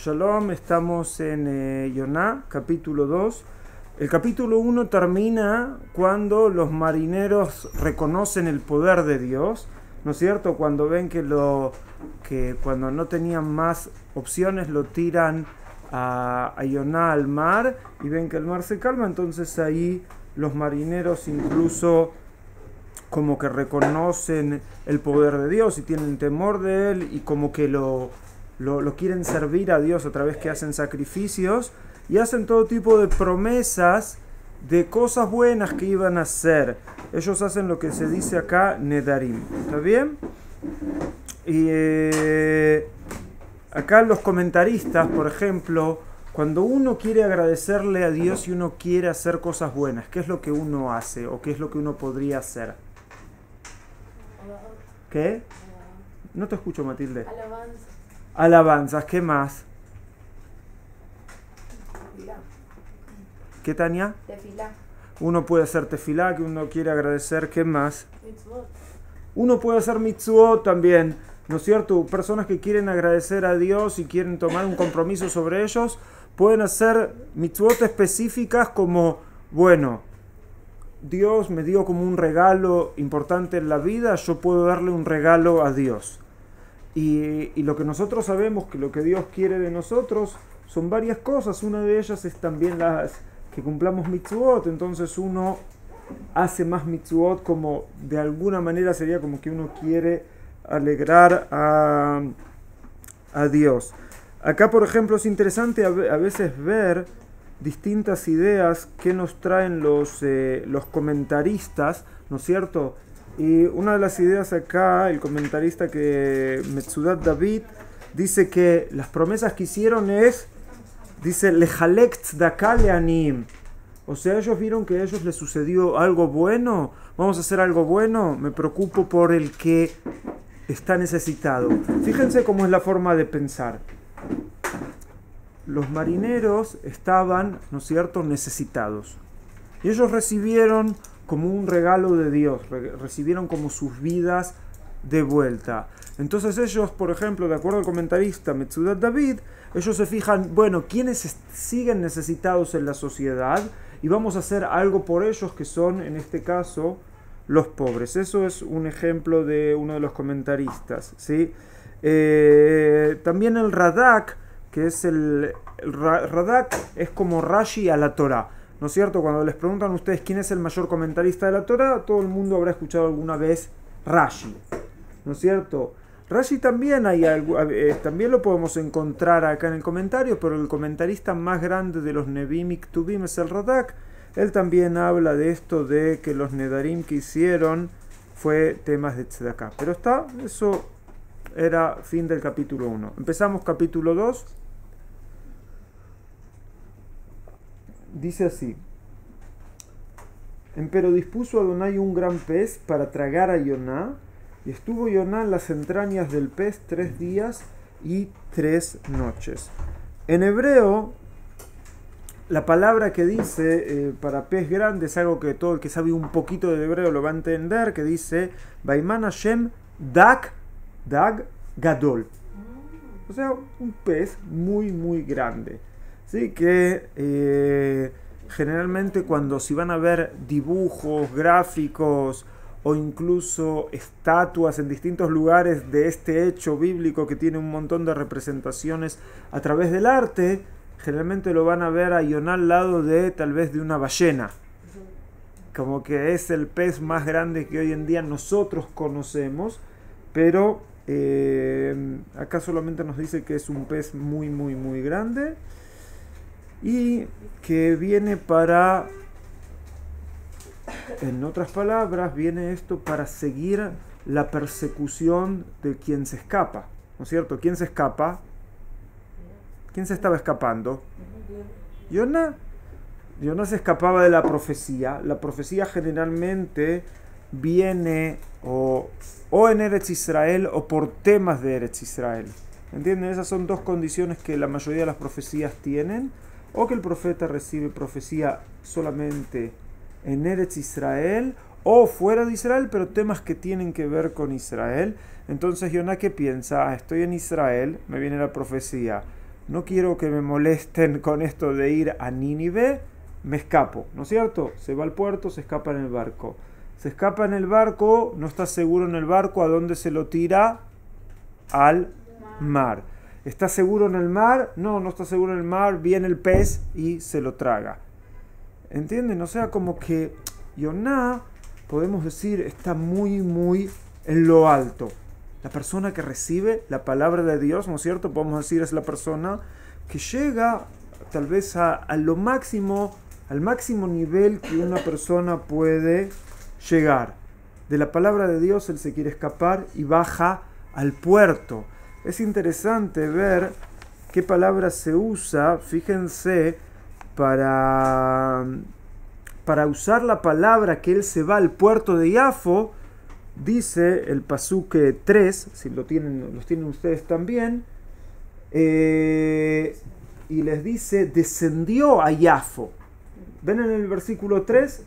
Shalom, estamos en Yoná, capítulo 2. El capítulo 1 termina cuando los marineros reconocen el poder de Dios, ¿no es cierto? Cuando ven que cuando no tenían más opciones lo tiran a Yoná al mar y ven que el mar se calma, entonces ahí los marineros incluso como que reconocen el poder de Dios y tienen temor de él y como que lo quieren servir a Dios a través que hacen sacrificios y hacen todo tipo de promesas de cosas buenas que iban a hacer. Ellos hacen lo que se dice acá Nedarim, ¿está bien? Y acá los comentaristas, por ejemplo, cuando uno quiere agradecerle a Dios y uno quiere hacer cosas buenas, ¿qué es lo que uno hace o qué es lo que uno podría hacer? ¿Qué? No te escucho, Matilde. Alabanzas, ¿qué más? Tefilá. ¿Qué, Tania? Tefilá. Uno puede hacer tefilá, que uno quiere agradecer, ¿qué más? Mitzvot. Uno puede hacer mitzvot también, ¿no es cierto? Personas que quieren agradecer a Dios y quieren tomar un compromiso sobre ellos, pueden hacer mitzvot específicas como, bueno, Dios me dio como un regalo importante en la vida, yo puedo darle un regalo a Dios. Y lo que nosotros sabemos que lo que Dios quiere de nosotros son varias cosas. Una de ellas es también que cumplamos mitzvot. Entonces uno hace más mitzvot como de alguna manera sería como que uno quiere alegrar a Dios. Acá, por ejemplo, es interesante a veces ver distintas ideas que nos traen los comentaristas, ¿no es cierto? Y una de las ideas acá, el comentarista que Metzudat David dice que las promesas que hicieron dice, Lejalek tzedakah le'aniyim. O sea, ellos vieron que a ellos les sucedió algo bueno, vamos a hacer algo bueno, me preocupo por el que está necesitado. Fíjense cómo es la forma de pensar. Los marineros estaban, ¿no es cierto?, necesitados. Y ellos recibieron como un regalo de Dios, recibieron como sus vidas de vuelta. Entonces ellos, por ejemplo, de acuerdo al comentarista Metzudat David, ellos se fijan, bueno, ¿quiénes siguen necesitados en la sociedad? Y vamos a hacer algo por ellos, que son, en este caso, los pobres. Eso es un ejemplo de uno de los comentaristas, ¿sí? También el Radak, que es el Radak es como Rashi a la Torah, ¿no es cierto? Cuando les preguntan a ustedes quién es el mayor comentarista de la Torah, todo el mundo habrá escuchado alguna vez Rashi, ¿no es cierto? Rashi también también lo podemos encontrar acá en el comentario, pero el comentarista más grande de los Nevim y Ktubim es el Radak. Él también habla de esto de que los Nedarim que hicieron fue temas de Tzedakah. Pero eso era fin del capítulo 1. Empezamos capítulo 2. Dice así: Empero dispuso Adonai un gran pez para tragar a Yoná, y estuvo Yoná en las entrañas del pez 3 días y 3 noches. En hebreo, la palabra que dice para pez grande es algo que todo el que sabe un poquito de hebreo lo va a entender, que dice Baiman Hashem Dag Gadol. O sea, un pez muy muy grande. Sí, que generalmente cuando si van a ver dibujos, gráficos o incluso estatuas en distintos lugares de este hecho bíblico que tiene un montón de representaciones a través del arte, generalmente lo van a ver a Yoná al lado de tal vez de una ballena. Como que es el pez más grande que hoy en día nosotros conocemos, pero acá solamente nos dice que es un pez muy muy muy grande. Y que viene para, en otras palabras, viene esto para seguir la persecución de quien se escapa, ¿no es cierto? ¿Quién se escapa? ¿Quién se estaba escapando? Yoná. Yoná se escapaba de la profecía. La profecía generalmente viene o en Eretz Israel o por temas de Eretz Israel. ¿Entienden? Esas son dos condiciones que la mayoría de las profecías tienen. O que el profeta recibe profecía solamente en Eretz Israel o fuera de Israel, pero temas que tienen que ver con Israel. Entonces Yoná, ¿qué piensa? Estoy en Israel, me viene la profecía. no quiero que me molesten con esto de ir a Nínive, me escapo, ¿no es cierto? Se va al puerto, se escapa en el barco. Se escapa en el barco, no está seguro en el barco, ¿a dónde se lo tira? Al mar. ¿Está seguro en el mar? No, no está seguro en el mar, viene el pez y se lo traga. ¿Entienden? O sea, como que Yoná, podemos decir, está muy, muy en lo alto. La persona que recibe la palabra de Dios, ¿no es cierto? Podemos decir, es la persona que llega tal vez a lo máximo, al máximo nivel que una persona puede llegar. De la palabra de Dios él se quiere escapar y baja al puerto. Es interesante ver qué palabra se usa, fíjense, para usar la palabra que él se va al puerto de Yafo. Dice el Pasuque 3, si los tienen ustedes también, y les dice, descendió a Yafo. ¿Ven en el versículo 3?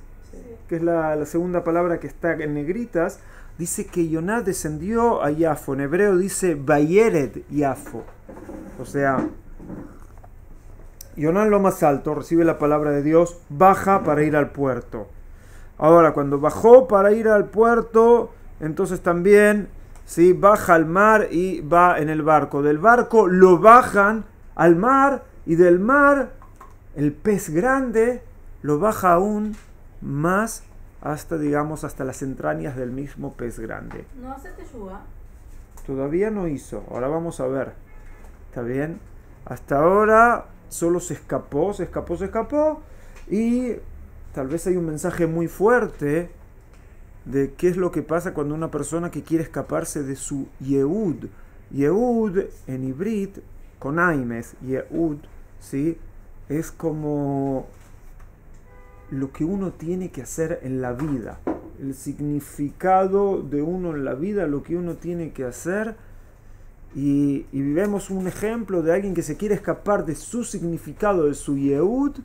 Que es la segunda palabra que está en negritas, dice que Yoná descendió a Yafo. En hebreo dice, Vayered Yafo. O sea, Yoná en lo más alto, recibe la palabra de Dios, baja para ir al puerto. Ahora, cuando bajó para ir al puerto, entonces también ¿sí? Baja al mar y va en el barco. Del barco lo bajan al mar y del mar el pez grande lo baja aún más hasta, digamos, hasta las entrañas del mismo pez grande. ¿No hace teshuva? Todavía no hizo, ahora vamos a ver. ¿Está bien? Hasta ahora solo se escapó y tal vez hay un mensaje muy fuerte de qué es lo que pasa cuando una persona que quiere escaparse de su Yehud. Yehud en Ibrit, con Aimes, Yehud, ¿sí? Es como lo que uno tiene que hacer en la vida. El significado de uno en la vida, lo que uno tiene que hacer. Y vemos un ejemplo de alguien que se quiere escapar de su significado, de su Yehud,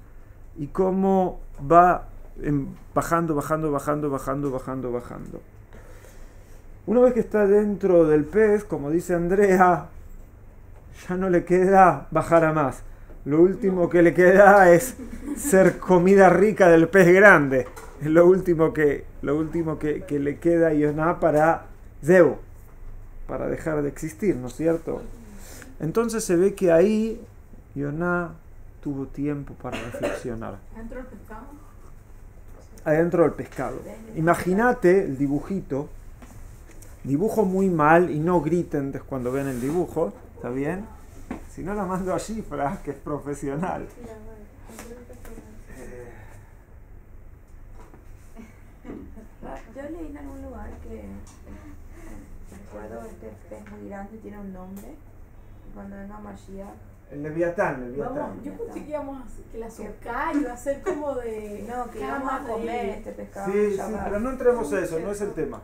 y cómo va bajando. Una vez que está dentro del pez, como dice Andrea, ya no le queda bajar a más. Lo último que le queda es ser comida rica del pez grande. Es lo último que le queda a Yoná para Zeu, para dejar de existir, ¿no es cierto? Entonces se ve que ahí Yoná tuvo tiempo para reflexionar. ¿Adentro del pescado? Adentro del pescado. Imagínate el dibujito. Dibujo muy mal y no griten cuando ven el dibujo, ¿está bien? Si no la mando a Shifra, que es profesional. Yo leí en algún lugar que recuerdo este pez muy grande tiene un nombre y cuando venga Mashiach El Leviatán. Vamos, yo pensé que íbamos a hacer que la soca iba a ser como de... no, que íbamos a comer este pescado. Sí, pero no entremos a eso, no es el tema.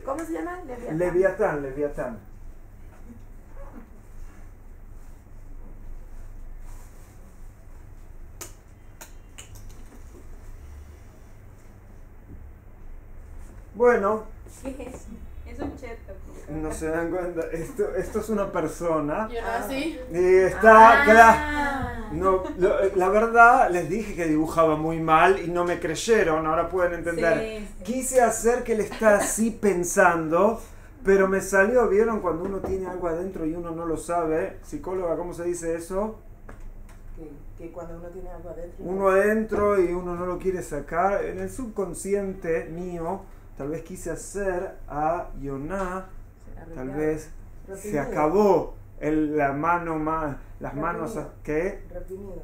¿Cómo se llama? Leviatán. Bueno, ¿Qué es eso? Es un cheto. no se dan cuenta, esto es una persona. ¿Y ahora sí? Y está, no, la verdad, les dije que dibujaba muy mal y no me creyeron, ahora pueden entender. Sí. Quise hacer que él está así pensando, pero me salió, ¿vieron? Cuando uno tiene algo adentro y uno no lo sabe. Psicóloga, ¿cómo se dice eso? Que cuando uno tiene algo adentro. Uno adentro y uno no lo quiere sacar. En el subconsciente mío, tal vez quise hacer a Yoná, tal vez se acabó las manos, ¿qué? Reprimido.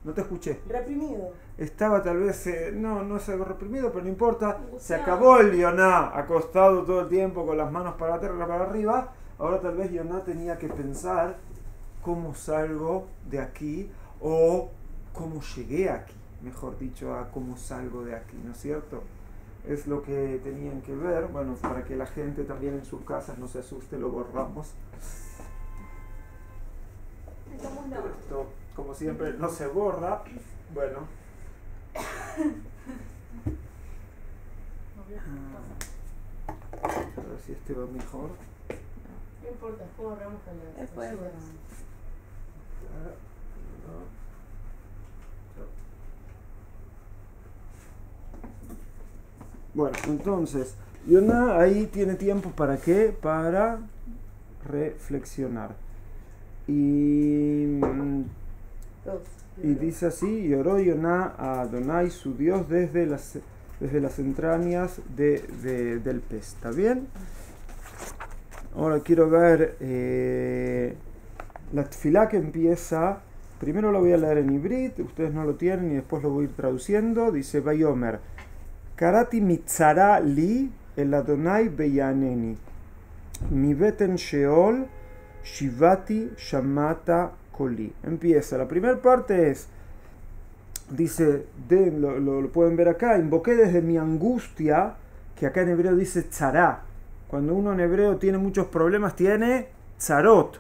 No te escuché. Reprimido. Estaba tal vez, no es algo reprimido, pero no importa. Se acabó el Yoná, acostado todo el tiempo con las manos para atrás, para arriba. Ahora tal vez Yoná tenía que pensar cómo salgo de aquí o cómo llegué aquí, mejor dicho, a cómo salgo de aquí, ¿no es cierto? Es lo que tenían que ver. Bueno, para que la gente también en sus casas no se asuste, lo borramos. Esto, como siempre, no se borra. Bueno. A ver si este va mejor. No importa, borramos con la... Después, bueno. Bueno, entonces, Yonah ahí tiene tiempo para qué? Para reflexionar. Y dice así, y oró Yonah a Adonai, su Dios, desde las entrañas del pez. ¿Está bien? Ahora quiero ver la tefilá que empieza. Primero lo voy a leer en ibrit, ustedes no lo tienen y después lo voy a ir traduciendo. Dice, Vayomer, Karati mitzara li el Adonai beyaneni, mi beten sheol shivati shamata koli. Empieza, la primera parte es, dice, lo pueden ver acá, invoqué desde mi angustia, que acá en hebreo dice tzara. Cuando uno en hebreo tiene muchos problemas, tiene tzarot.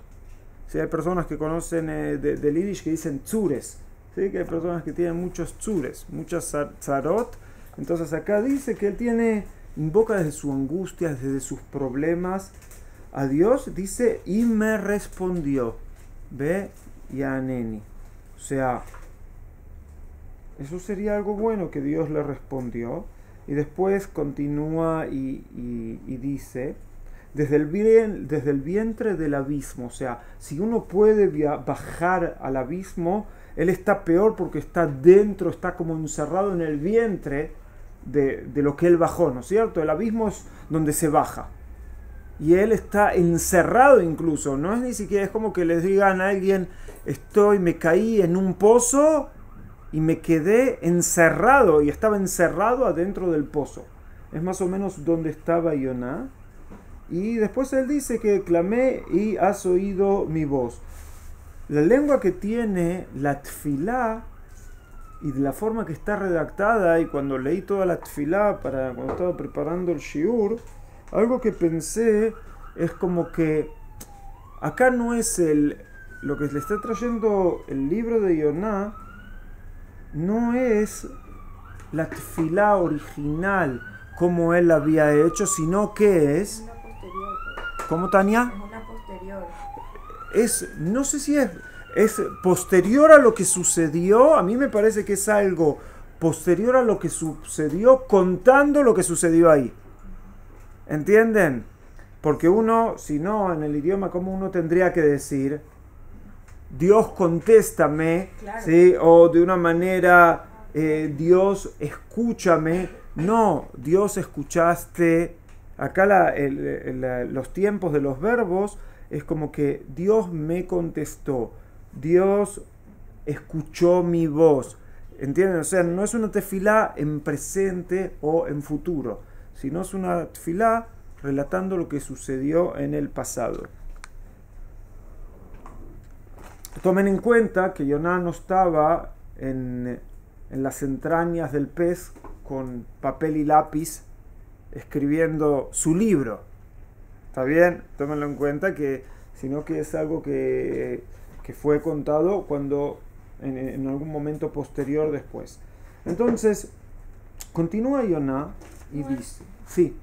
¿Sí? Hay personas que conocen del yiddish que dicen tzures. ¿Sí? Que hay personas que tienen muchos tzures, muchas tzarot. Entonces acá dice que él invoca desde su angustia, desde sus problemas a Dios. Dice, y me respondió. Ve yaneni. O sea, eso sería algo bueno que Dios le respondió. Y después continúa y dice, desde el vientre del abismo, o sea, si uno puede bajar al abismo, él está peor porque está dentro, está como encerrado en el vientre de lo que él bajó, ¿no es cierto? El abismo es donde se baja. Y él está encerrado incluso, no es ni siquiera, es como que les digan a alguien, me caí en un pozo y me quedé encerrado, y estaba encerrado adentro del pozo. Es más o menos donde estaba Yonah. Y después él dice que clamé y has oído mi voz. La lengua que tiene la tefilá y de la forma que está redactada, y cuando leí toda la tefilá cuando estaba preparando el shiur, algo que pensé es como que acá no es lo que le está trayendo el libro de Yonah, no es la tefilá original como él había hecho, sino que es una posterior. ¿Cómo, Tania? Es una posterior. No sé si es posterior a lo que sucedió. A mí me parece que es algo posterior a lo que sucedió, contando lo que sucedió ahí. ¿Entienden? Porque uno, si no, en el idioma, ¿cómo uno tendría que decir? Dios contéstame, Claro. ¿sí? O de una manera, Dios escúchame. No, Dios escuchaste. Acá los tiempos de los verbos es como que Dios me contestó, Dios escuchó mi voz. ¿Entienden? O sea, no es una tefilá en presente o en futuro, sino es una tefilá relatando lo que sucedió en el pasado. Tomen en cuenta que Yonah no estaba en las entrañas del pez con papel y lápiz escribiendo su libro. ¿Está bien? Tómenlo en cuenta, sino que es algo que fue contado cuando en algún momento posterior después. Entonces, continúa Yonah y dice, sí.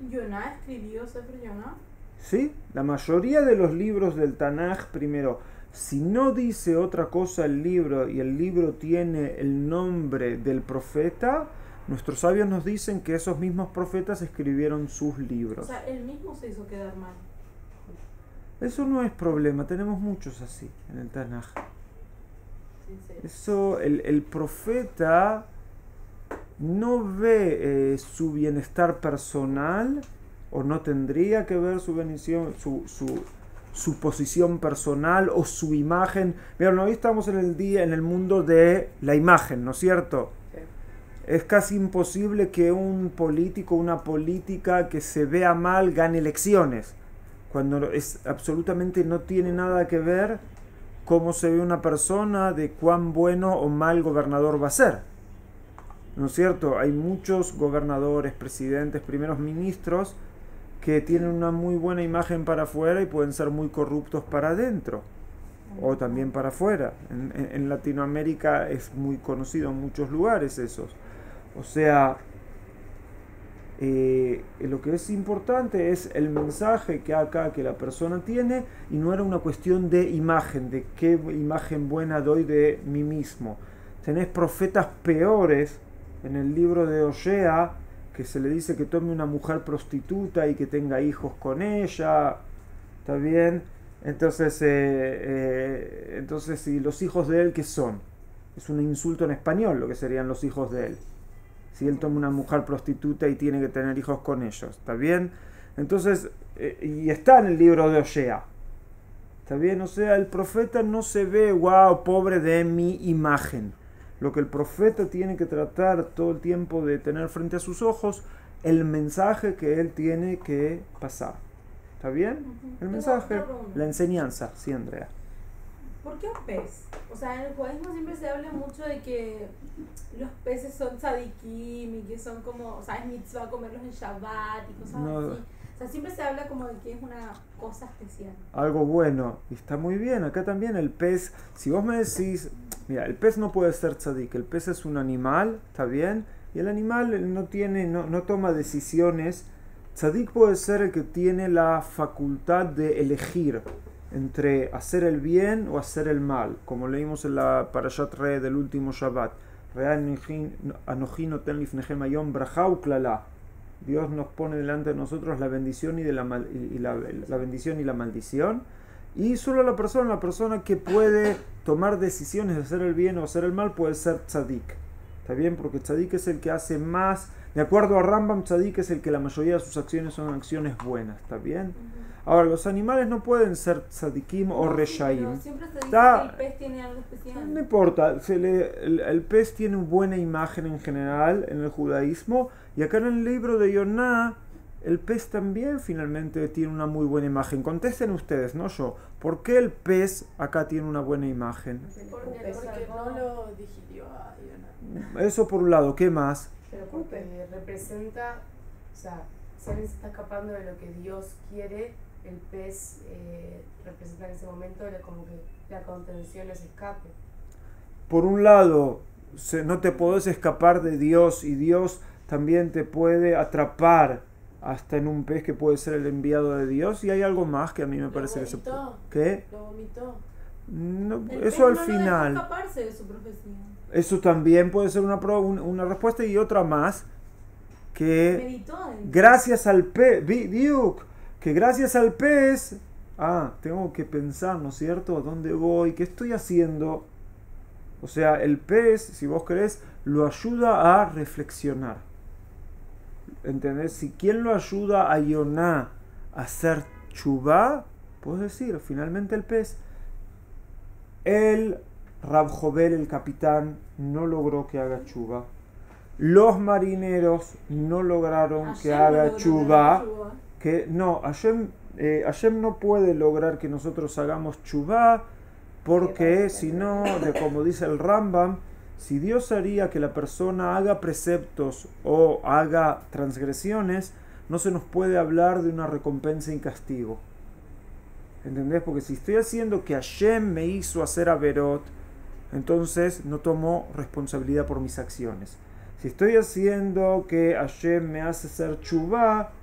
¿Yonah escribió Sefer Yonah? Sí, la mayoría de los libros del Tanaj, primero, si no dice otra cosa el libro y el libro tiene el nombre del profeta, nuestros sabios nos dicen que esos mismos profetas escribieron sus libros. O sea, él mismo se hizo quedar mal. Eso no es problema, tenemos muchos así en el Tanaj. Sincero. Eso, el profeta no ve su bienestar personal, o no tendría que ver su bendición, su posición personal o su imagen. Miren, hoy estamos en el mundo de la imagen, ¿no es cierto? Sí. Es casi imposible que un político, una política que se vea mal gane elecciones, cuando absolutamente no tiene nada que ver cómo se ve una persona, de cuán bueno o mal gobernador va a ser. ¿No es cierto? Hay muchos gobernadores, presidentes, primeros ministros que tienen una muy buena imagen para afuera y pueden ser muy corruptos para adentro, o también para afuera. En Latinoamérica es muy conocido en muchos lugares esos. O sea, lo que es importante es el mensaje que acá que la persona tiene, y no era una cuestión de imagen, de qué imagen buena doy de mí mismo. Tenés profetas peores en el libro de Osea, que se le dice que tome una mujer prostituta y que tenga hijos con ella, ¿está bien? Entonces, ¿y los hijos de él qué son? Es un insulto en español lo que serían los hijos de él. Si él toma una mujer prostituta y tiene que tener hijos con ellos, ¿está bien? Entonces, y está en el libro de Osea, ¿está bien? O sea, el profeta no se ve, wow, pobre de mi imagen. Lo que el profeta tiene que tratar todo el tiempo de tener frente a sus ojos, el mensaje que él tiene que pasar. ¿Está bien? El mensaje, la enseñanza, sí, Andrea. ¿Por qué un pez? O sea, en el judaísmo siempre se habla mucho de que los peces son tzadikim y que son como, o sea, es mitzvah comerlos en Shabbat y cosas así. O sea, siempre se habla como de que es una cosa especial. Algo bueno, y está muy bien. Acá también el pez, si vos me decís, mira, el pez no puede ser tzadik, el pez es un animal, ¿está bien? Y el animal no toma decisiones. Tzadik puede ser el que tiene la facultad de elegir entre hacer el bien o hacer el mal, como leímos en la Parashat Re del último Shabbat. Dios nos pone delante de nosotros la bendición y la bendición y la maldición, y solo la persona que puede tomar decisiones de hacer el bien o hacer el mal puede ser tzadik. ¿Está bien? Porque tzadik es el que hace más, de acuerdo a Rambam, tzadik es el que la mayoría de sus acciones son acciones buenas. ¿Está bien? Ahora, los animales no pueden ser tzadikim o reshaim. Siempre se dice que el pez tiene algo especial. No importa, el pez tiene una buena imagen en general en el judaísmo, y acá en el libro de Yoná, el pez también finalmente tiene una muy buena imagen. Contesten ustedes, no yo. ¿Por qué el pez acá tiene una buena imagen? Porque no lo digirió a Yoná. Eso por un lado, ¿qué más? Pero porque representa, o sea, si alguien se está escapando de lo que Dios quiere, el pez representa en ese momento como que la contención es escape. Por un lado, no te podés escapar de Dios, y Dios también te puede atrapar hasta en un pez que puede ser el enviado de Dios. Y hay algo más que a mí me parece que se puede. ¿Qué? Lo vomitó. No, El eso al pez final. No dejó escaparse de su profecía. Eso también puede ser una respuesta, y otra más, que Meditó gracias al pez, que gracias al pez, tengo que pensar, ¿no es cierto? ¿A dónde voy? ¿Qué estoy haciendo? O sea, el pez, si vos querés, lo ayuda a reflexionar. ¿Entendés? Si quien lo ayuda a Yoná a hacer chubá, puedes decir, finalmente el pez. El Rab Jovel, el capitán, no logró que haga chubá. Los marineros no lograron que haga chubá. Que no, Hashem no puede lograr que nosotros hagamos chubá, porque si no, como dice el Rambam, si Dios haría que la persona haga preceptos o haga transgresiones, no se nos puede hablar de una recompensa y castigo. ¿Entendés? Porque si estoy haciendo que Hashem me hizo hacer averot, entonces no tomo responsabilidad por mis acciones. Si estoy haciendo que Hashem me hace hacer chubá,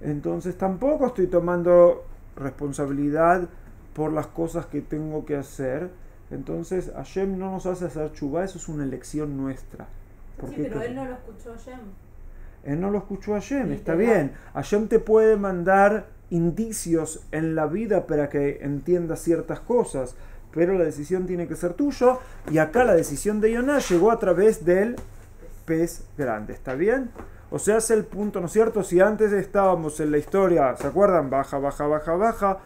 entonces tampoco estoy tomando responsabilidad por las cosas que tengo que hacer. Entonces Hashem no nos hace hacer chubá, eso es una elección nuestra. Sí, pero él no lo escuchó a Hashem. Él no lo escuchó a Hashem, está bien. Hashem te puede mandar indicios en la vida para que entiendas ciertas cosas, pero la decisión tiene que ser tuya, y acá la decisión de Yoná llegó a través del pez grande, ¿está bien? O sea, es el punto, ¿no es cierto? Si antes estábamos en la historia, ¿se acuerdan? Baja, baja, baja, baja.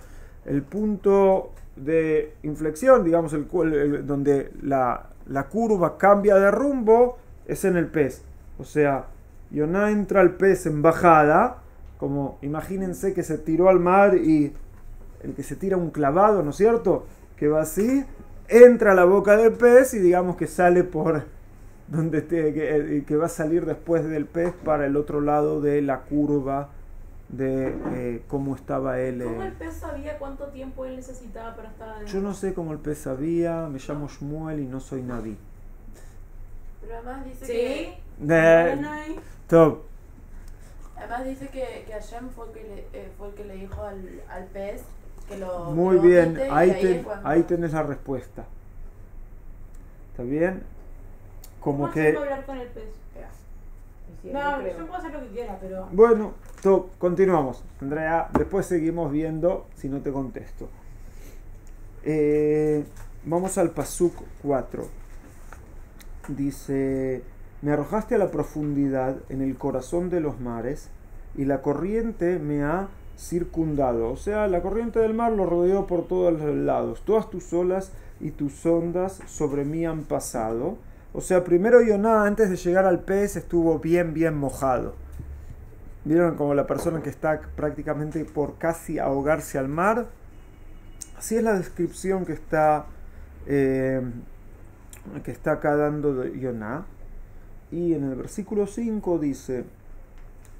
El punto de inflexión, digamos, donde la curva cambia de rumbo, es en el pez. O sea, Yoná entra al pez en bajada, como imagínense que se tiró al mar y el que se tira un clavado, ¿no es cierto? Que va así, entra a la boca del pez y digamos que sale por donde que va a salir después del pez para el otro lado de la curva de cómo estaba él. ¿Cómo el pez sabía cuánto tiempo él necesitaba para estar adentro? Yo no sé cómo el pez sabía, me llamo Shmuel y no soy Naví. Pero además dice ¿Sí? Top. acá dice que Hashem fue el que le dijo al pez que lo Muy lo bien, vomite, y ahí tenés la respuesta. ¿Está bien? Como ¿Cómo que... hacemos hablar con el pez? No, yo puedo hacer lo que quiera, pero... Bueno, continuamos. Andrea, después seguimos viendo si no te contesto. Vamos al Pasuk 4. Dice: me arrojaste a la profundidad en el corazón de los mares y la corriente me ha circundado. O sea, la corriente del mar lo rodeó por todos los lados. Todas tus olas y tus ondas sobre mí han pasado. O sea, primero Yoná, antes de llegar al pez, estuvo bien mojado. ¿Vieron como la persona que está prácticamente por casi ahogarse al mar? Así es la descripción que está acá dando de Yoná. Y en el versículo 5 dice: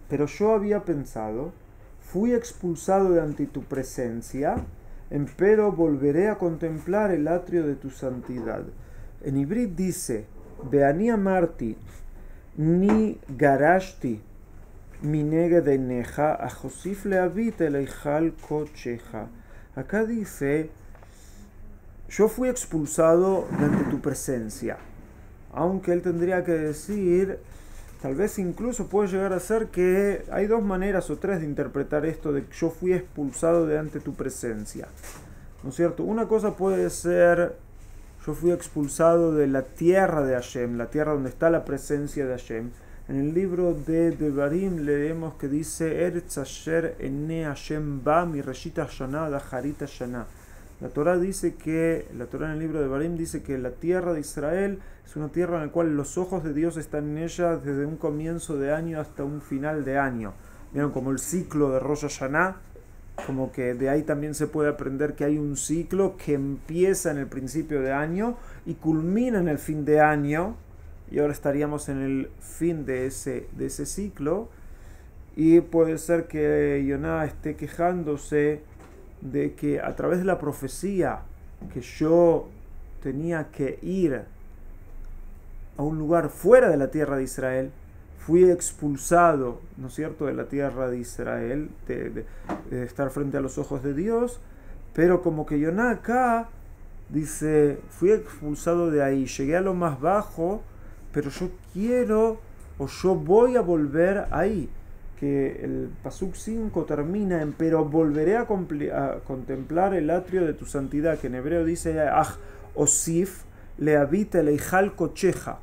pero yo había pensado, fui expulsado de ante tu presencia, empero volveré a contemplar el atrio de tu santidad. En Ibrit dice: Beani amarti, ni garashti, minege de neja, a Josif leavit eleijal kocheja. Acá dice: yo fui expulsado de ante tu presencia. Aunque él tendría que decir, tal vez incluso puede llegar a ser que hay dos maneras o tres de interpretar esto de que yo fui expulsado de ante tu presencia. ¿No es cierto? Una cosa puede ser: yo fui expulsado de la tierra de Hashem, la tierra donde está la presencia de Hashem. En el libro de Devarim leemos que dice: Eretz asher ene Hashem ba mi reshita shana da harita shana. La Torah dice que, la Torah en el libro de Devarim dice que la tierra de Israel es una tierra en la cual los ojos de Dios están en ella desde un comienzo de año hasta un final de año. Vieron como el ciclo de Rosh Hashanah, como que de ahí también se puede aprender que hay un ciclo que empieza en el principio de año y culmina en el fin de año, y ahora estaríamos en el fin de ese ciclo. Y puede ser que Yoná esté quejándose de que a través de la profecía que yo tenía que ir a un lugar fuera de la tierra de Israel, fui expulsado, ¿no es cierto?, de la tierra de Israel, de estar frente a los ojos de Dios, pero como que Yoná acá dice: fui expulsado de ahí, llegué a lo más bajo, pero yo quiero, o yo voy a volver ahí. Que el Pasuk 5 termina en: pero volveré a contemplar el atrio de tu santidad, que en hebreo dice: ah, osif le habita el Eijal Kocheja.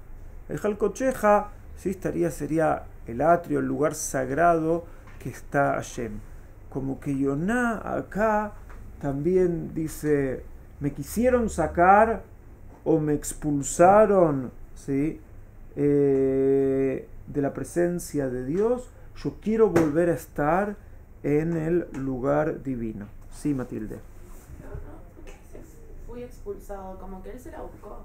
El Eijal Kocheja, sí, sería el atrio, el lugar sagrado que está Hashem. Como que Yoná acá también dice: me quisieron sacar o me expulsaron, ¿sí?, de la presencia de Dios. Yo quiero volver a estar en el lugar divino. Sí, Matilde. Fui expulsado, como que él se la buscó.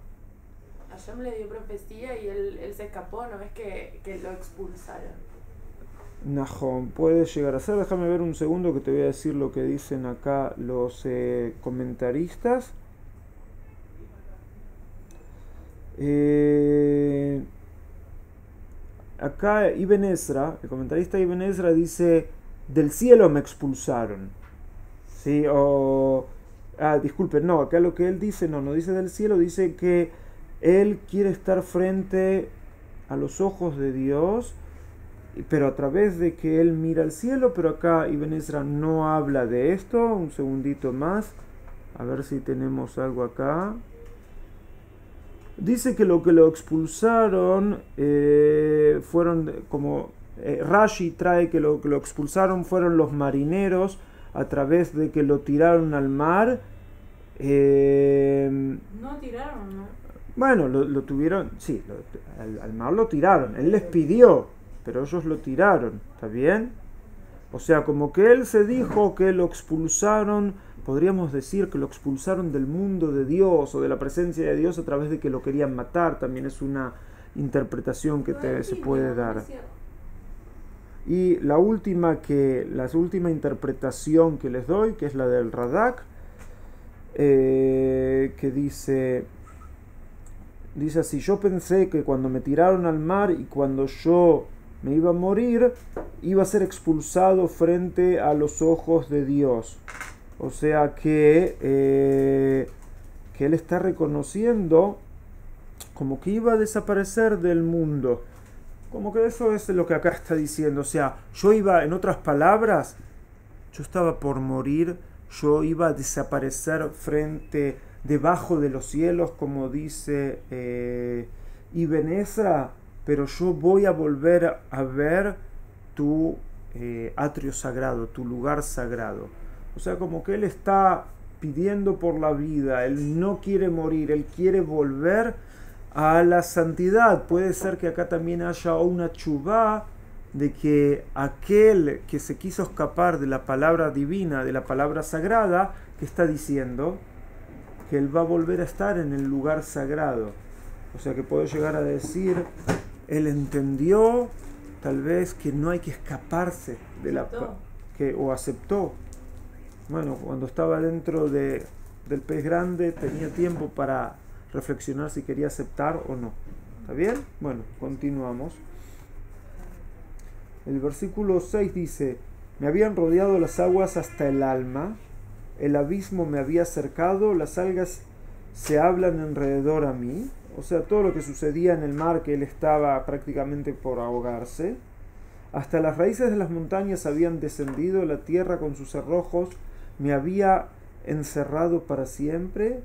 Hashem le dio profecía y él se escapó, no es que lo expulsaron. Nahom, puede llegar a ser. Déjame ver un segundo que te voy a decir lo que dicen acá los comentaristas. Acá Ibn Ezra, el comentarista Ibn Ezra dice: del cielo me expulsaron. ¿Sí? Disculpen, no, acá lo que él dice, no dice del cielo, dice que él quiere estar frente a los ojos de Dios, pero a través de que él mira al cielo. Pero acá Ibn Ezra no habla de esto. Un segundito más, a ver si tenemos algo acá. Dice que lo expulsaron fueron, como Rashi trae que lo expulsaron fueron los marineros a través de que lo tiraron al mar. No tiraron, ¿no? Bueno, lo tuvieron, sí, al mar lo tiraron. Él les pidió, pero ellos lo tiraron, ¿está bien? O sea, como que él se dijo que lo expulsaron. Podríamos decir que lo expulsaron del mundo de Dios o de la presencia de Dios a través de que lo querían matar. También es una interpretación que se puede dar. Y la última interpretación que les doy, que es la del Radak, que dice así: yo pensé que cuando me tiraron al mar y cuando yo me iba a morir, iba a ser expulsado frente a los ojos de Dios. O sea que él está reconociendo como que iba a desaparecer del mundo. Como que eso es lo que acá está diciendo. O sea, yo iba, en otras palabras, yo estaba por morir, yo iba a desaparecer debajo de los cielos, como dice Ibn Ezra, pero yo voy a volver a ver tu atrio sagrado, tu lugar sagrado. O sea, como que él está pidiendo por la vida, él no quiere morir, él quiere volver a la santidad. Puede ser que acá también haya una chubá de que aquel que se quiso escapar de la palabra divina, de la palabra sagrada, que está diciendo que él va a volver a estar en el lugar sagrado. O sea que puede llegar a decir, él entendió tal vez que no hay que escaparse de o aceptó. Bueno, cuando estaba dentro del pez grande tenía tiempo para reflexionar si quería aceptar o no. ¿Está bien? Bueno, continuamos. El versículo 6 dice, me habían rodeado las aguas hasta el alma, el abismo me había cercado, las algas se hablan alrededor a mí. O sea, todo lo que sucedía en el mar, que él estaba prácticamente por ahogarse. Hasta las raíces de las montañas habían descendido, la tierra con sus cerrojos me había encerrado para siempre.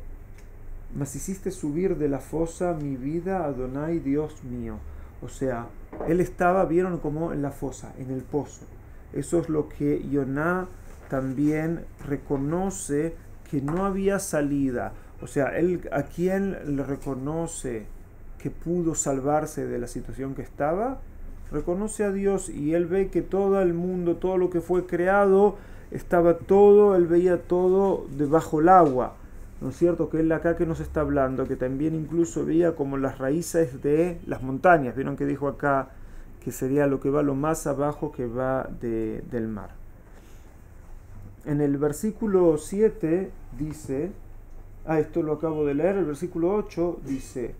Mas hiciste subir de la fosa mi vida, Adonai, Dios mío. O sea, él estaba, vieron como en la fosa, en el pozo. Eso es lo que Yoná también reconoce, que no había salida. O sea, él a quien le reconoce que pudo salvarse de la situación que estaba, reconoce a Dios, y él ve que todo el mundo, todo lo que fue creado, estaba todo, él veía todo debajo del agua. ¿No es cierto? Que él acá que nos está hablando, que también incluso veía como las raíces de las montañas. Vieron que dijo acá que sería lo que va lo más abajo que va del mar. En el versículo 7 dice, esto lo acabo de leer, el versículo 8 dice,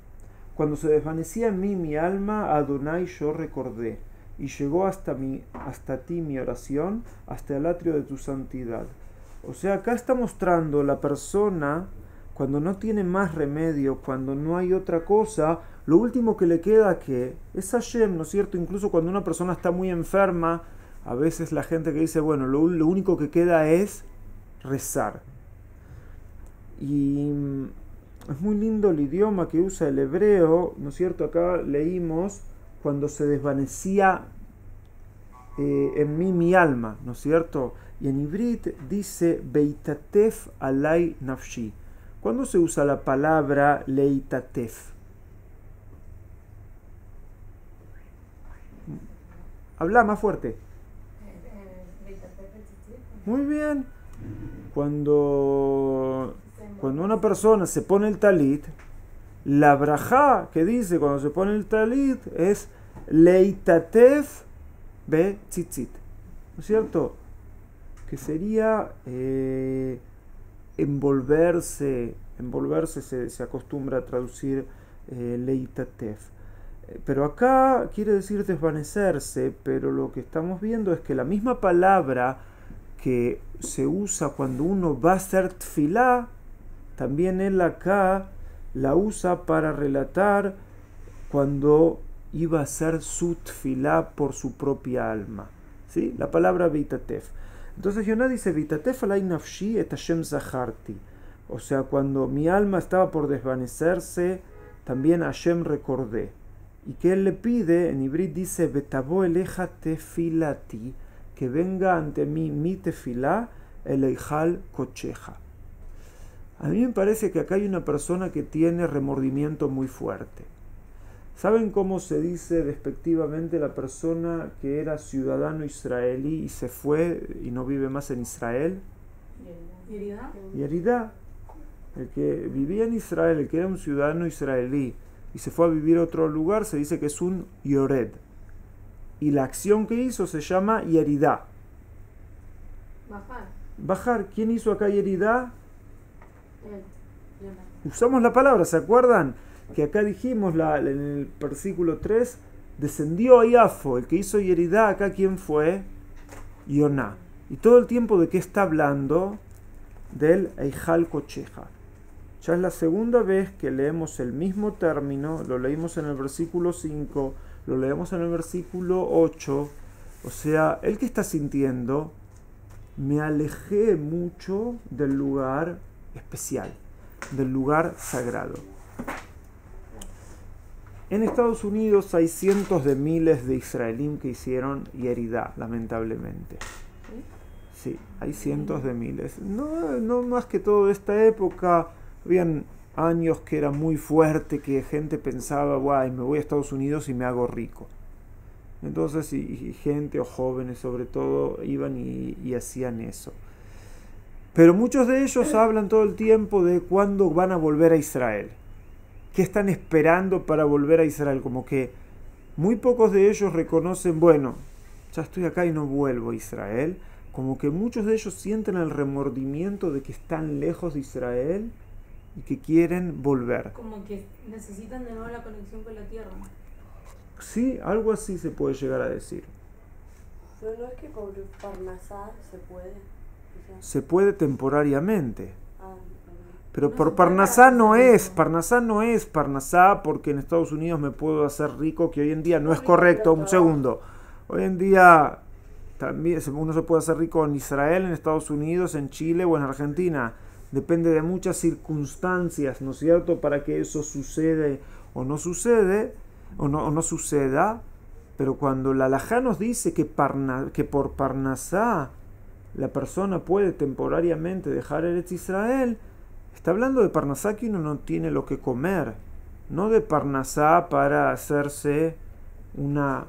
cuando se desvanecía en mí mi alma, a Adonai yo recordé, y llegó hasta ti mi oración, hasta el atrio de tu santidad. O sea, acá está mostrando la persona cuando no tiene más remedio, cuando no hay otra cosa, lo último que le queda que es Hashem, ¿no es cierto? Incluso cuando una persona está muy enferma, a veces la gente que dice, bueno, lo único que queda es rezar. Y es muy lindo el idioma que usa el hebreo, ¿no es cierto? Acá leímos cuando se desvanecía en mí mi alma, ¿no es cierto? Y en Ibrit dice Beitatef alay nafshi. ¿Cuándo se usa la palabra leitatef? Habla más fuerte. Muy bien. Cuando una persona se pone el talit, la brajá que dice cuando se pone el talit es leitatef be tzitzit. ¿No es cierto? Que sería envolverse se acostumbra a traducir leitatef. Pero acá quiere decir desvanecerse, pero lo que estamos viendo es que la misma palabra que se usa cuando uno va a hacer tfilá, también él acá la usa para relatar cuando iba a hacer su tfilá por su propia alma. ¿Sí? La palabra Beitatef. Entonces Yoná dice, Beitatef alay nafshi et Hashem zacharti. O sea, cuando mi alma estaba por desvanecerse, también Hashem recordé. Y que él le pide, en Ibrit dice, Betabo eleja tefilati, que venga ante mí mi tefilá, el eijal kocheja. A mí me parece que acá hay una persona que tiene remordimiento muy fuerte. ¿Saben cómo se dice despectivamente la persona que era ciudadano israelí y se fue y no vive más en Israel? Yeridá. El que vivía en Israel, el que era un ciudadano israelí y se fue a vivir a otro lugar, se dice que es un yored. Y la acción que hizo se llama yeridá. Bajar. ¿Quién hizo acá yeridá? Usamos la palabra, ¿se acuerdan? Que acá dijimos en el versículo 3, descendió a Yafo, el que hizo Yeridá acá, ¿quién fue? Yoná. Y todo el tiempo de qué está hablando, del Eijal Kocheja. Ya es la segunda vez que leemos el mismo término, lo leímos en el versículo 5, lo leemos en el versículo 8, o sea, ¿el que está sintiendo? Me alejé mucho del lugar especial, del lugar sagrado. En Estados Unidos hay cientos de miles de israelíes que hicieron Yeridá, lamentablemente. Sí, hay cientos de miles. No más que todo esta época, habían años que era muy fuerte, que gente pensaba, guay, me voy a Estados Unidos y me hago rico. Entonces, y gente o jóvenes sobre todo, iban y hacían eso. Pero muchos de ellos hablan todo el tiempo de cuándo van a volver a Israel. ¿Qué están esperando para volver a Israel? Como que muy pocos de ellos reconocen, bueno, ya estoy acá y no vuelvo a Israel. Como que muchos de ellos sienten el remordimiento de que están lejos de Israel y que quieren volver. Como que necesitan de nuevo la conexión con la tierra. Sí, algo así se puede llegar a decir. Pero no es que por Parnasá se puede. O sea, Se puede temporariamente. Pero No por se puede Parnasá para no hacer es. rico. Parnasá no es Parnasá porque en Estados Unidos me puedo hacer rico, que hoy en día no es Rico, correcto. pero Un trabajo. segundo. Hoy en día también uno se puede hacer rico en Israel, en Estados Unidos, en Chile o en Argentina. Depende de muchas circunstancias, ¿no es cierto?, para que eso sucede o no sucede, o no suceda. Pero cuando la halajá nos dice que por Parnasá la persona puede temporariamente dejar Eretz Israel, está hablando de Parnasá que uno no tiene lo que comer, no de Parnasá para hacerse una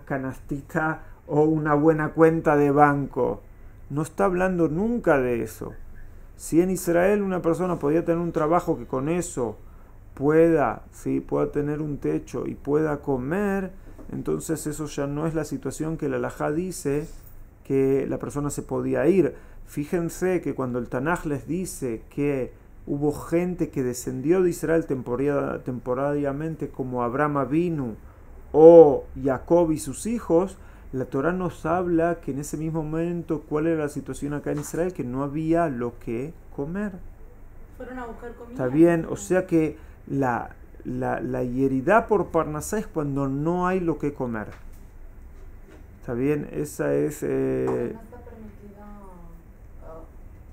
canastita o una buena cuenta de banco. No está hablando nunca de eso. Si en Israel una persona podía tener un trabajo que con eso pueda tener un techo y pueda comer, entonces eso ya no es la situación que la halajá dice que la persona se podía ir. Fíjense que cuando el Tanaj les dice que hubo gente que descendió de Israel temporariamente como Abraham Avinu o Jacob y sus hijos, la Torá nos habla que en ese mismo momento cuál era la situación acá en Israel, que no había lo que comer. Fueron a buscar comida. Está bien, o sea que la yeridá por Parnasá es cuando no hay lo que comer. Está bien, esa es... No está permitido.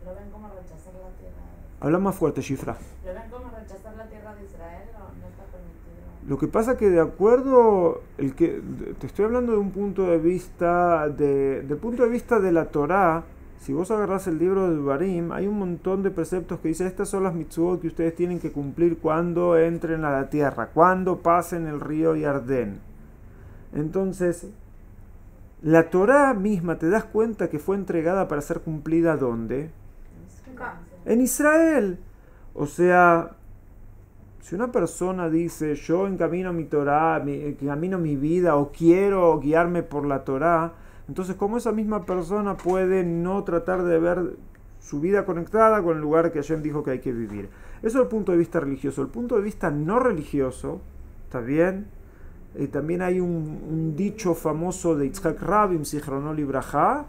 ¿Lo ven como rechazar la tierra? Habla más fuerte, Shifra. ¿Lo ven como rechazar la tierra de Israel o no está permitido? Lo que pasa que de acuerdo, te estoy hablando de un punto de vista, del punto de vista de la Torá. Si vos agarrás el libro de Devarim, hay un montón de preceptos que dicen estas son las mitzvot que ustedes tienen que cumplir cuando entren a la tierra, cuando pasen el río Yardén. Entonces, la Torá misma, te das cuenta que fue entregada para ser cumplida ¿dónde? Acá. En Israel. O sea, si una persona dice yo encamino mi Torá, encamino mi vida o quiero guiarme por la Torá, entonces ¿cómo esa misma persona puede no tratar de ver su vida conectada con el lugar que Hashem dijo que hay que vivir? Eso es el punto de vista religioso. El punto de vista no religioso, ¿está bien? También hay un dicho famoso de Yitzhak Rabin, Zichrono Libraja,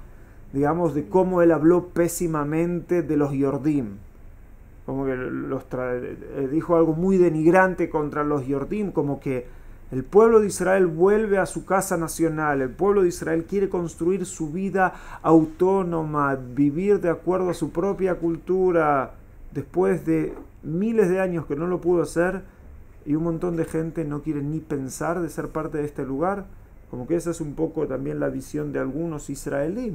digamos, de cómo él habló pésimamente de los Yordim. Como que dijo algo muy denigrante contra los Yordim, como que el pueblo de Israel vuelve a su casa nacional, el pueblo de Israel quiere construir su vida autónoma, vivir de acuerdo a su propia cultura, después de miles de años que no lo pudo hacer, y un montón de gente no quiere ni pensar de ser parte de este lugar. Como que esa es un poco también la visión de algunos israelíes.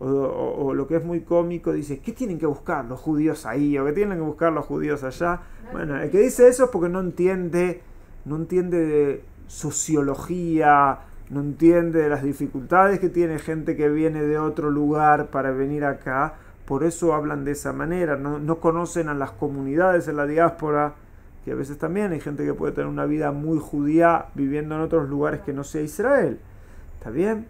O lo que es muy cómico, dice, ¿qué tienen que buscar los judíos ahí? ¿O qué tienen que buscar los judíos allá? Bueno, el que dice eso es porque no entiende de sociología, no entiende de las dificultades que tiene gente que viene de otro lugar para venir acá. Por eso hablan de esa manera, no conocen a las comunidades en la diáspora, que a veces también hay gente que puede tener una vida muy judía viviendo en otros lugares que no sea Israel. ¿Está bien?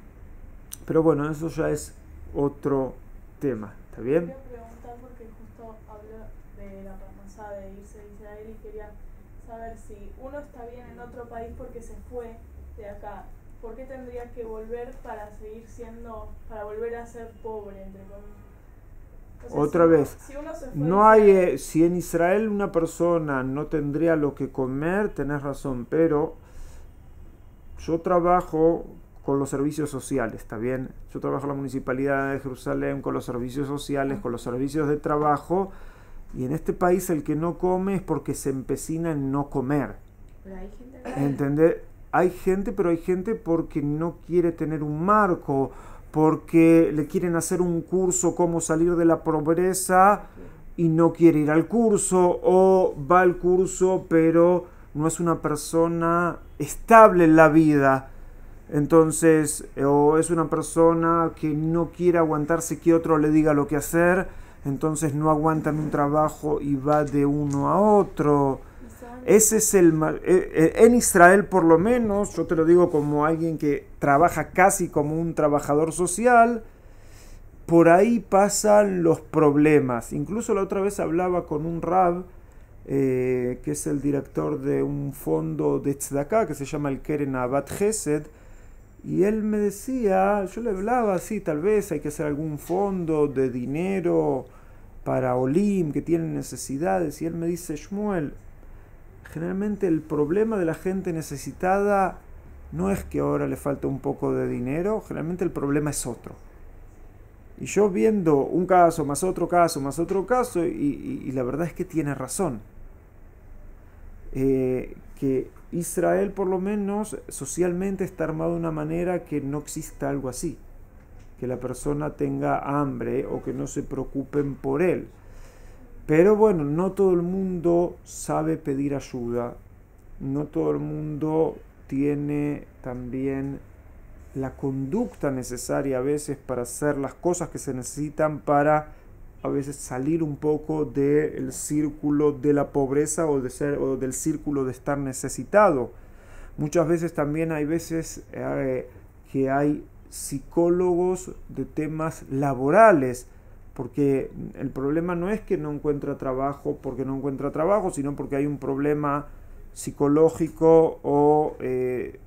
Pero bueno, eso ya es otro tema. ¿Está bien? Quería preguntar porque justo habló de la Parnasá de irse de Israel y quería saber si uno está bien en otro país porque se fue de acá. ¿Por qué tendría que volver para seguir siendo, para volver a ser pobre, entre comillas? Otra vez, si uno se fue no hay, si en Israel una persona no tendría lo que comer, tenés razón, pero yo trabajo con los servicios sociales, ¿está bien? Yo trabajo en la Municipalidad de Jerusalén con los servicios sociales, con los servicios de trabajo, y en este país el que no come es porque se empecina en no comer. Pero hay gente... ¿Entendés? Hay gente, pero hay gente porque no quiere tener un marco, porque le quieren hacer un curso cómo salir de la pobreza y no quiere ir al curso, o va al curso pero no es una persona estable en la vida. Entonces, o es una persona que no quiere aguantarse que otro le diga lo que hacer, entonces no aguantan un trabajo y va de uno a otro. Ese es en Israel, por lo menos, yo te lo digo como alguien que trabaja casi como un trabajador social, por ahí pasan los problemas. Incluso la otra vez hablaba con un rab, que es el director de un fondo de tzedakah que se llama el Keren Ahavat Chesed, y él me decía, yo le hablaba, sí, tal vez hay que hacer algún fondo de dinero para Olim que tienen necesidades, y él me dice, Shmuel, generalmente el problema de la gente necesitada no es que ahora le falta un poco de dinero, generalmente el problema es otro. Y yo viendo un caso, más otro caso, más otro caso, y la verdad es que tiene razón. Que Israel por lo menos socialmente está armado de una manera que no exista algo así. Que la persona tenga hambre o que no se preocupen por él. Pero bueno, no todo el mundo sabe pedir ayuda, no todo el mundo tiene también la conducta necesaria a veces para hacer las cosas que se necesitan para a veces salir un poco del círculo de la pobreza o del círculo de estar necesitado. Muchas veces también hay veces que hay psicólogos de temas laborales, porque el problema no es que no encuentra trabajo porque no encuentra trabajo, sino porque hay un problema psicológico o de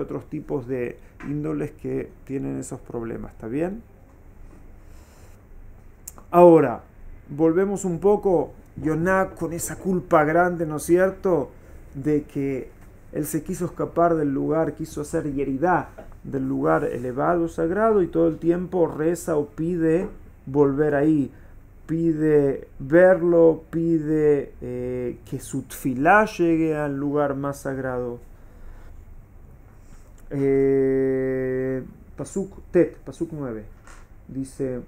otros tipos de índoles que tienen esos problemas, ¿está bien? Ahora, volvemos un poco, Yoná con esa culpa grande, ¿no es cierto?, de que él se quiso escapar del lugar, quiso hacer yeridá del lugar elevado, sagrado, y todo el tiempo reza o pide volver ahí, pide verlo, pide que su tfilá llegue al lugar más sagrado. Pasuk 9, dice,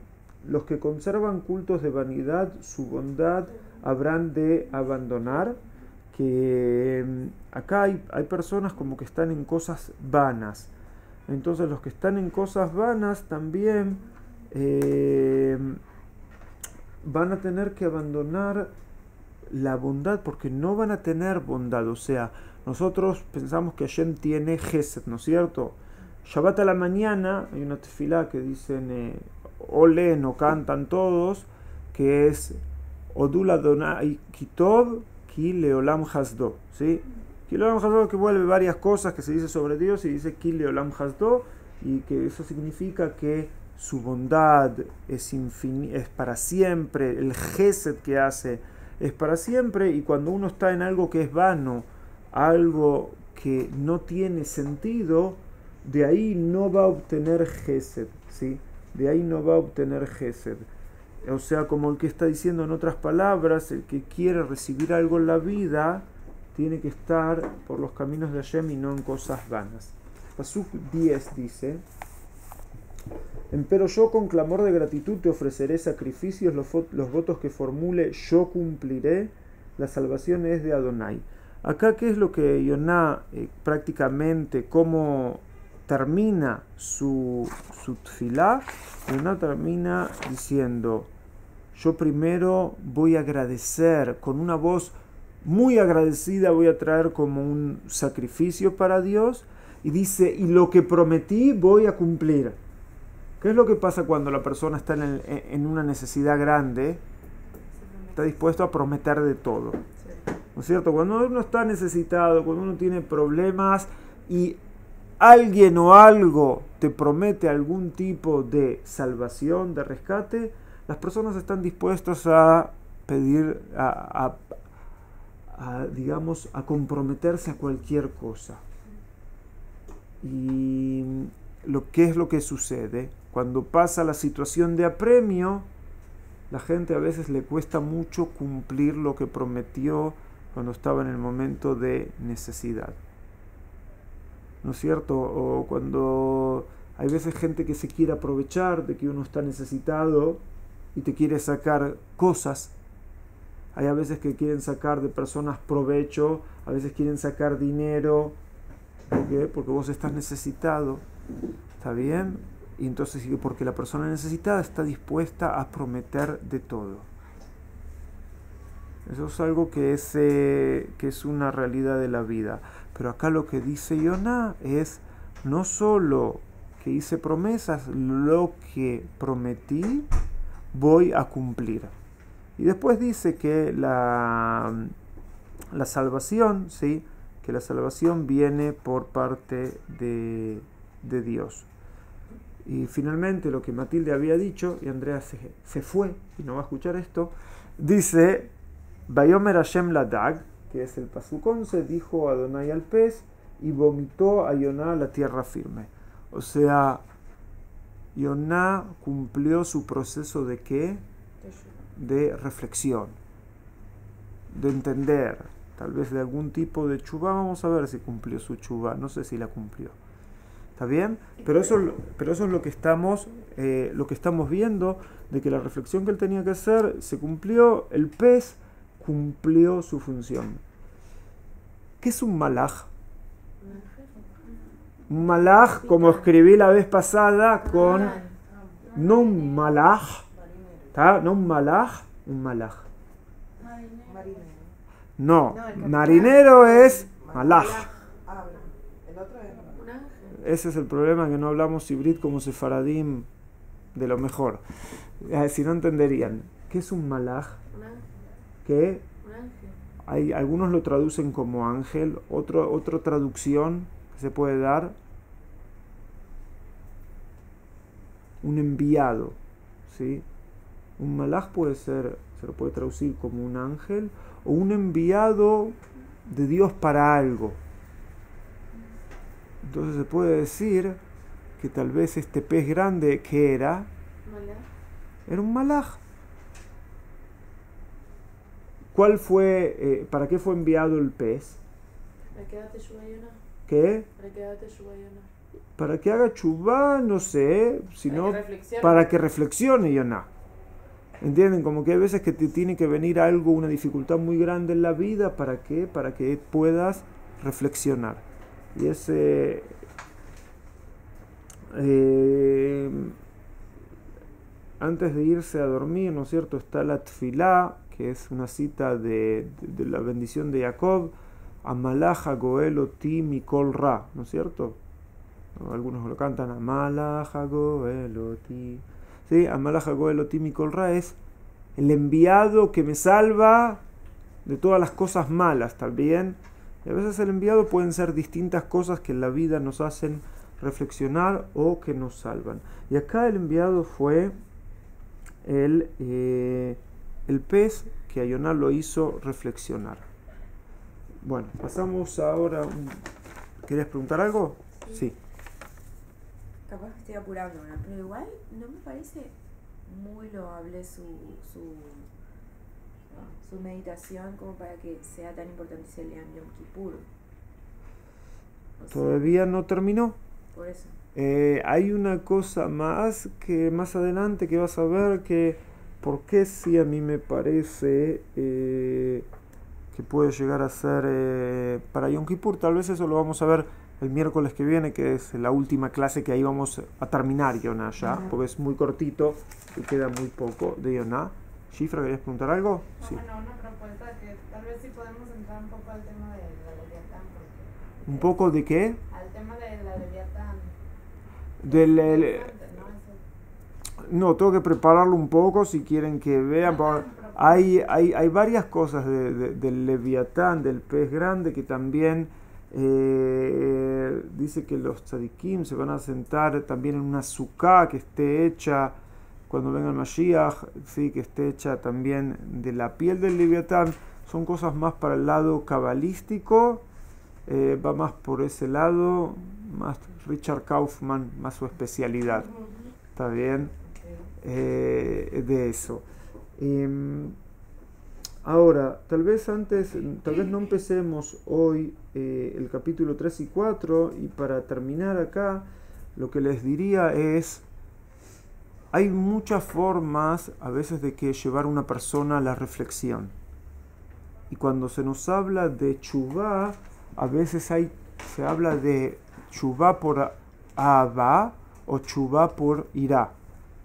los que conservan cultos de vanidad, su bondad habrán de abandonar. Que acá hay personas como que están en cosas vanas. Entonces los que están en cosas vanas también van a tener que abandonar la bondad, porque no van a tener bondad. O sea, nosotros pensamos que Hashem tiene Gesed, ¿no es cierto? Shabbat a la mañana hay una tefilá que dicen Olen o cantan todos, que es Odul Adonai Kitov Ki Leolam Hasdo, ¿sí? Ki Leolam Hasdo, que vuelve varias cosas que se dice sobre Dios, y dice Ki Leolam Hasdo, y que eso significa que su bondad es para siempre, el Gesed que hace es para siempre, y cuando uno está en algo que es vano, algo que no tiene sentido, de ahí no va a obtener Gesed, ¿sí? De ahí no va a obtener Gesed. O sea, como el que está diciendo en otras palabras, el que quiere recibir algo en la vida tiene que estar por los caminos de Hashem y no en cosas vanas. Pasuk 10 dice, empero yo con clamor de gratitud te ofreceré sacrificios, los votos que formule yo cumpliré, la salvación es de Adonai. Acá, ¿qué es lo que Yoná prácticamente, cómo termina su tfilá? Yoná termina diciendo, yo primero voy a agradecer, con una voz muy agradecida voy a traer como un sacrificio para Dios, y dice, y lo que prometí voy a cumplir. ¿Qué es lo que pasa cuando la persona está en una necesidad grande? Está dispuesto a prometer de todo. ¿No es cierto? Cuando uno está necesitado, cuando uno tiene problemas y alguien o algo te promete algún tipo de salvación, de rescate, las personas están dispuestas a pedir, digamos, a comprometerse a cualquier cosa. Y ¿qué es lo que sucede? Cuando pasa la situación de apremio, la gente a veces le cuesta mucho cumplir lo que prometió cuando estaba en el momento de necesidad. ¿No es cierto? O cuando hay veces gente que se quiere aprovechar de que uno está necesitado y te quiere sacar cosas. Hay a veces que quieren sacar de personas provecho, a veces quieren sacar dinero. ¿Por qué? Porque vos estás necesitado. ¿Está bien? Y entonces, porque la persona necesitada está dispuesta a prometer de todo. Eso es algo que es una realidad de la vida. Pero acá lo que dice Yoná es no solo que hice promesas, lo que prometí voy a cumplir. Y después dice que la salvación, ¿sí? Que la salvación viene por parte de Dios. Y finalmente lo que Matilde había dicho, y Andrea se fue y no va a escuchar esto, dice Vayomer Hashem Ladag, que es el pasuk 11, dijo Adonai al pez y vomitó a Yoná a la tierra firme. O sea, Yoná cumplió su proceso de ¿qué? De reflexión, de entender, tal vez de algún tipo de chubá. Vamos a ver si cumplió su chubá, no sé si la cumplió. ¿Está bien? Pero eso es lo que estamos viendo, de que la reflexión que él tenía que hacer se cumplió, el pez cumplió su función. ¿Qué es un malaj? Un malaj, como escribí la vez pasada, con no un malaj, ¿está? No un malaj, un malaj. No, marinero es malaj. Ese es el problema, que no hablamos hibrid como sefaradim de lo mejor. Si no entenderían. ¿Qué es un malaj? ¿Qué? Algunos lo traducen como ángel. Otra traducción que se puede dar, un enviado, ¿sí? Un malaj se lo puede traducir como un ángel o un enviado de Dios para algo. Entonces se puede decir que tal vez este pez grande, ¿qué era? Era un malaj. ¿Cuál fue, para qué fue enviado el pez? ¿Qué? Para que haga chubá, no sé, sino para que reflexione Yoná. ¿Entienden? Como que hay veces que te tiene que venir algo, una dificultad muy grande en la vida, ¿para qué? Para que puedas reflexionar. Y ese antes de irse a dormir, ¿no es cierto?, está la tfilá, que es una cita de la bendición de Jacob, Amalach hagoel oti mikol ra, ¿no es cierto? Algunos lo cantan, Amalach hagoel oti. ¿Sí? Amalach hagoel oti mikol ra es el enviado que me salva de todas las cosas malas, ¿también? Y a veces el enviado pueden ser distintas cosas que en la vida nos hacen reflexionar o que nos salvan. Y acá el enviado fue el pez que a Yoná lo hizo reflexionar. Bueno, pasamos ahora. ¿Querías preguntar algo? Sí. Capaz que estoy apurando, ¿no? Pero igual no me parece muy loable su meditación como para que sea tan importante ese Yom Kippur. Todavía no terminó. Por eso. Hay una cosa más que más adelante que vas a ver que por qué sí a mí me parece que puede llegar a ser para Yom Kippur. Tal vez eso lo vamos a ver el miércoles que viene, que es la última clase que ahí vamos a terminar Yoná ya, porque es muy cortito y queda muy poco de Yoná. Shifra, ¿querías preguntar algo? Sí. Bueno, una propuesta que tal vez sí podemos entrar un poco al tema de la Leviatán. ¿Un poco de qué? Al tema de la Leviatán. No, tengo que prepararlo un poco si quieren que vean. Pero Hay varias cosas del Leviatán, del pez grande, que también dice que los tzadikim se van a sentar también en una suká que esté hecha, cuando venga el Mashiach, sí, que esté hecha también de la piel del Leviatán. Son cosas más para el lado cabalístico, va más por ese lado, más Richard Kaufman, más su especialidad. ¿Está bien? De eso. Ahora, tal vez no empecemos hoy el capítulo 3 y 4, y para terminar acá, lo que les diría es, hay muchas formas a veces de que llevar a una persona a la reflexión. Y cuando se nos habla de tshuvá, a veces se habla de tshuvá por ahava o tshuvá por irá.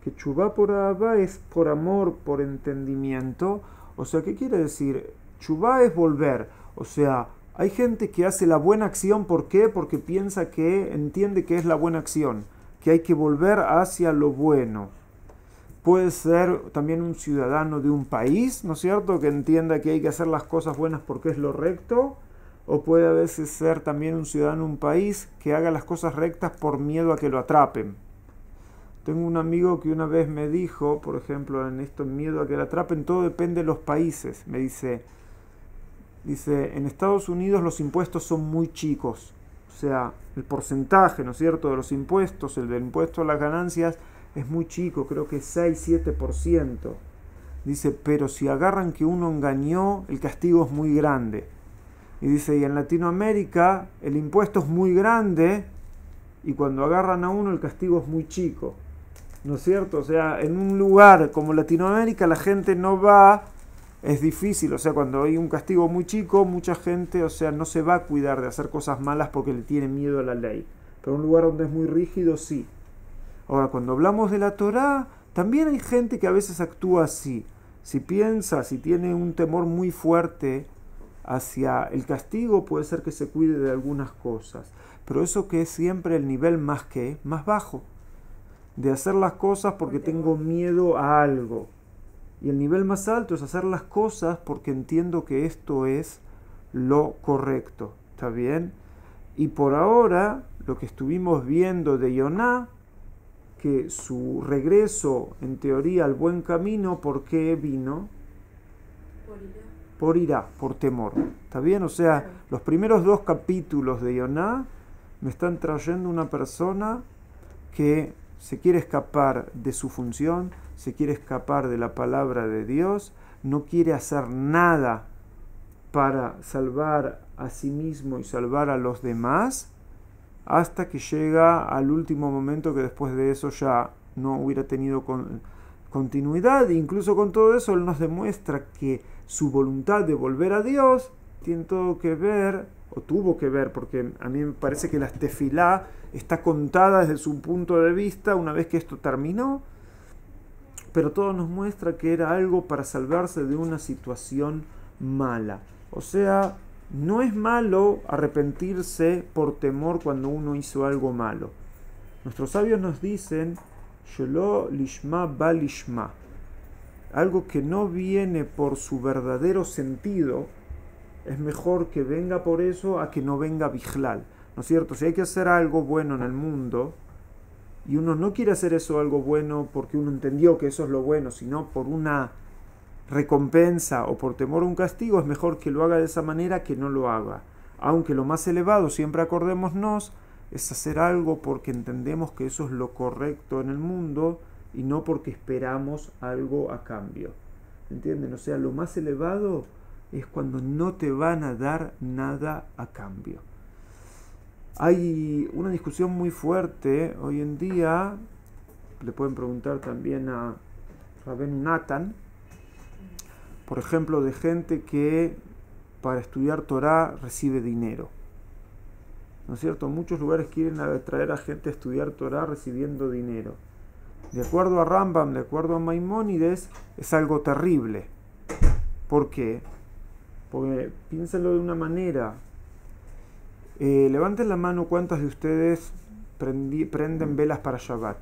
Que tshuvá por ahava es por amor, por entendimiento. O sea, ¿qué quiere decir? Tshuvá es volver. O sea, hay gente que hace la buena acción, ¿por qué? Porque entiende que es la buena acción, que hay que volver hacia lo bueno. Puede ser también un ciudadano de un país, ¿no es cierto?, que entienda que hay que hacer las cosas buenas porque es lo recto. O puede a veces ser también un ciudadano de un país que haga las cosas rectas por miedo a que lo atrapen. Tengo un amigo que una vez me dijo, por ejemplo, en esto, miedo a que lo atrapen, todo depende de los países. Me dice, en Estados Unidos los impuestos son muy chicos. O sea, el porcentaje, ¿no es cierto?, de los impuestos, el del impuesto a las ganancias, es muy chico, creo que 6-7%. Dice, pero si agarran que uno engañó, el castigo es muy grande. Y dice, y en Latinoamérica el impuesto es muy grande y cuando agarran a uno el castigo es muy chico. ¿No es cierto? O sea, en un lugar como Latinoamérica la gente no va, es difícil. O sea, cuando hay un castigo muy chico, mucha gente, o sea, no se va a cuidar de hacer cosas malas porque le tiene miedo a la ley. Pero en un lugar donde es muy rígido, sí. Ahora, cuando hablamos de la Torá, también hay gente que a veces actúa así. Si piensa, si tiene un temor muy fuerte hacia el castigo, puede ser que se cuide de algunas cosas. Pero eso que es siempre el nivel más bajo. De hacer las cosas porque tengo miedo a algo. Y el nivel más alto es hacer las cosas porque entiendo que esto es lo correcto. ¿Está bien? Y por ahora, lo que estuvimos viendo de Yoná, que su regreso, en teoría, al buen camino, ¿por qué vino? Por irá, por temor. ¿Está bien? O sea, los primeros 2 capítulos de Yoná me están trayendo una persona que se quiere escapar de su función, se quiere escapar de la palabra de Dios, no quiere hacer nada para salvar a sí mismo y salvar a los demás, hasta que llega al último momento, que después de eso ya no hubiera tenido continuidad. Incluso con todo eso él nos demuestra que su voluntad de volver a Dios tiene todo que ver, o tuvo que ver, porque a mí me parece que la tefilá está contada desde su punto de vista una vez que esto terminó, pero todo nos muestra que era algo para salvarse de una situación mala. O sea, no es malo arrepentirse por temor cuando uno hizo algo malo. Nuestros sabios nos dicen, Shelo lishma ba lishma, algo que no viene por su verdadero sentido, es mejor que venga por eso a que no venga bijlal. ¿No es cierto? Si hay que hacer algo bueno en el mundo y uno no quiere hacer eso algo bueno porque uno entendió que eso es lo bueno, sino por una recompensa o por temor a un castigo, es mejor que lo haga de esa manera que no lo haga. Aunque lo más elevado, siempre acordémonos, es hacer algo porque entendemos que eso es lo correcto en el mundo y no porque esperamos algo a cambio. ¿Entienden? O sea, lo más elevado es cuando no te van a dar nada a cambio. Hay una discusión muy fuerte hoy en día, le pueden preguntar también a Rabenu Natan, por ejemplo, de gente que para estudiar Torá recibe dinero. ¿No es cierto? Muchos lugares quieren atraer a gente a estudiar Torá recibiendo dinero. De acuerdo a Rambam, de acuerdo a Maimónides, es algo terrible. ¿Por qué? Porque piénsenlo de una manera. Levanten la mano cuántas de ustedes prenden velas para Shabbat.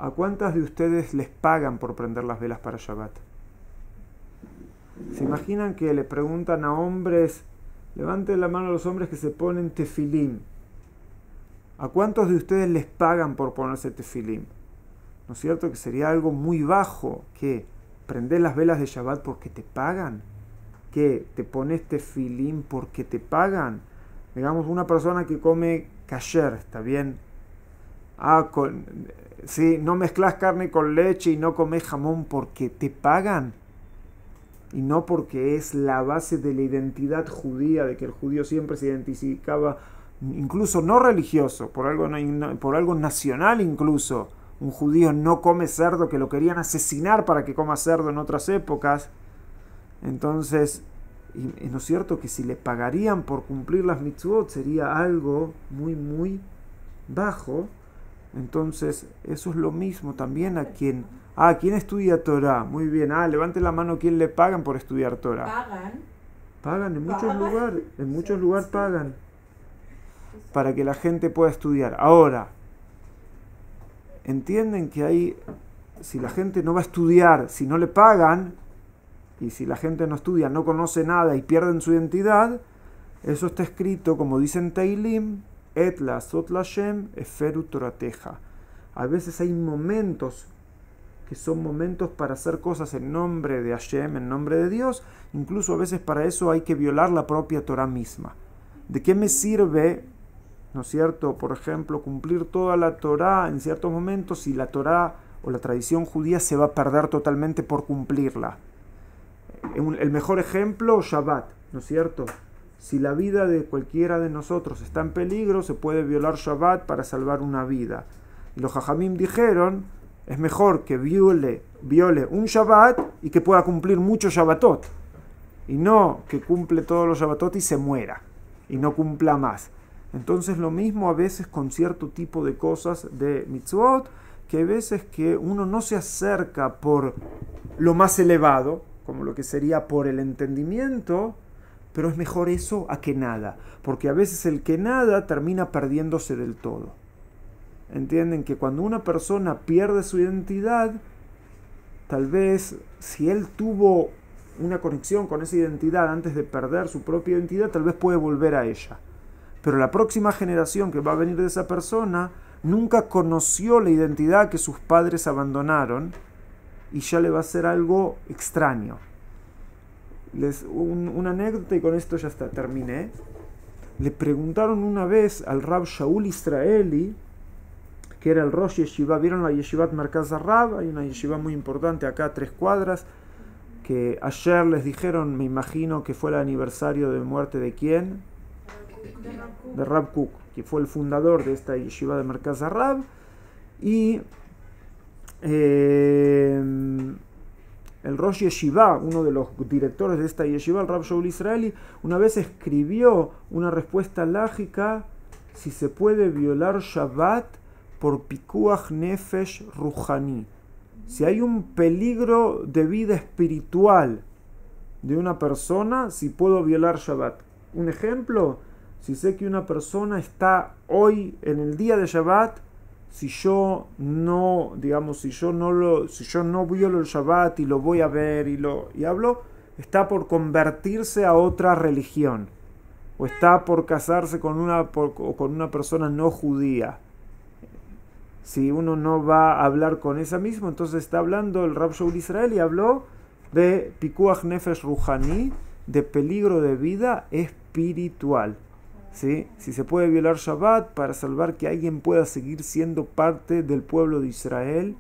¿A cuántas de ustedes les pagan por prender las velas para Shabbat? ¿Se imaginan que le preguntan a hombres, levanten la mano a los hombres que se ponen tefilim? ¿A cuántos de ustedes les pagan por ponerse tefilim? ¿No es cierto que sería algo muy bajo? ¿Qué? ¿Prender las velas de Shabbat porque te pagan? ¿Qué? ¿Te pones tefilim porque te pagan? Digamos, una persona que come kasher, ¿está bien? Sí, no mezclas carne con leche y no comes jamón porque te pagan. Y no porque es la base de la identidad judía, de que el judío siempre se identificaba, incluso no religioso, por algo nacional incluso. Un judío no come cerdo, que lo querían asesinar para que coma cerdo en otras épocas. Entonces, ¿no es cierto que si le pagarían por cumplir las mitzvot sería algo muy, muy bajo? Entonces, eso es lo mismo también a quien... ¿quién estudia Torah? Muy bien. Levante la mano, ¿quién le pagan por estudiar Torah? Pagan en muchos lugares. En muchos lugares pagan. Para que la gente pueda estudiar. Ahora, entienden que si la gente no va a estudiar, si no le pagan, y si la gente no estudia, no conoce nada y pierden su identidad, eso está escrito, como dicen Teilim, Et la sot lashem eferu torateja. A veces hay momentos que son momentos para hacer cosas en nombre de Hashem, en nombre de Dios. Incluso a veces para eso hay que violar la propia Torah misma. ¿De qué me sirve, no es cierto, por ejemplo, cumplir toda la Torah en ciertos momentos si la Torah o la tradición judía se va a perder totalmente por cumplirla? El mejor ejemplo, Shabbat, ¿no es cierto? Si la vida de cualquiera de nosotros está en peligro, se puede violar Shabbat para salvar una vida. Y los Jajamim dijeron, es mejor que viole un Shabbat y que pueda cumplir muchos Shabbatot. Y no que cumple todos los Shabbatot y se muera. Y no cumpla más. Entonces lo mismo a veces con cierto tipo de cosas de mitzvot, que hay veces que uno no se acerca por lo más elevado, como lo que sería por el entendimiento, pero es mejor eso a que nada, porque a veces el que nada termina perdiéndose del todo. Entienden que cuando una persona pierde su identidad, tal vez si él tuvo una conexión con esa identidad antes de perder su propia identidad, tal vez puede volver a ella. Pero la próxima generación que va a venir de esa persona nunca conoció la identidad que sus padres abandonaron y ya le va a ser algo extraño. Una anécdota y con esto ya está, terminé. Le preguntaron una vez al Rab Shaul Israeli, que era el Rosh Yeshiva. ¿Vieron la Yeshivat Merkaz Rab? Hay una Yeshiva muy importante acá a 3 cuadras, que ayer les dijeron, me imagino que fue el aniversario de muerte de ¿quién? De Rab Kook, que fue el fundador de esta Yeshiva de Merkaz Rab. Y el Rosh Yeshiva, uno de los directores de esta Yeshiva, el Rab Shaul Israeli, una vez escribió una respuesta lógica si se puede violar Shabbat por pikuach nefesh ruhani. Si hay un peligro de vida espiritual de una persona, si puedo violar Shabbat. Un ejemplo, si sé que una persona está hoy en el día de Shabbat, si yo no violo el Shabbat y lo voy a ver y hablo, está por convertirse a otra religión, o está por casarse con una persona no judía. Si uno no va a hablar con esa misma, entonces está hablando el Rab Shaul Israeli, habló de pikuach nefesh ruhani, de peligro de vida espiritual. ¿Sí? Si se puede violar Shabbat para salvar que alguien pueda seguir siendo parte del pueblo de Israel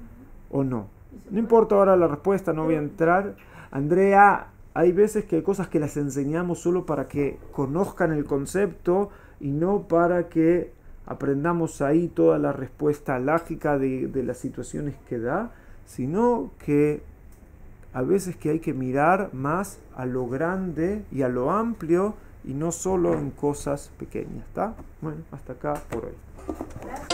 o no. No importa ahora la respuesta, no voy a entrar. Andrea, hay veces que hay cosas que las enseñamos solo para que conozcan el concepto y no para que aprendamos ahí toda la respuesta lógica de las situaciones que da, sino que a veces que hay que mirar más a lo grande y a lo amplio y no solo en cosas pequeñas, ¿está? Bueno, hasta acá por hoy.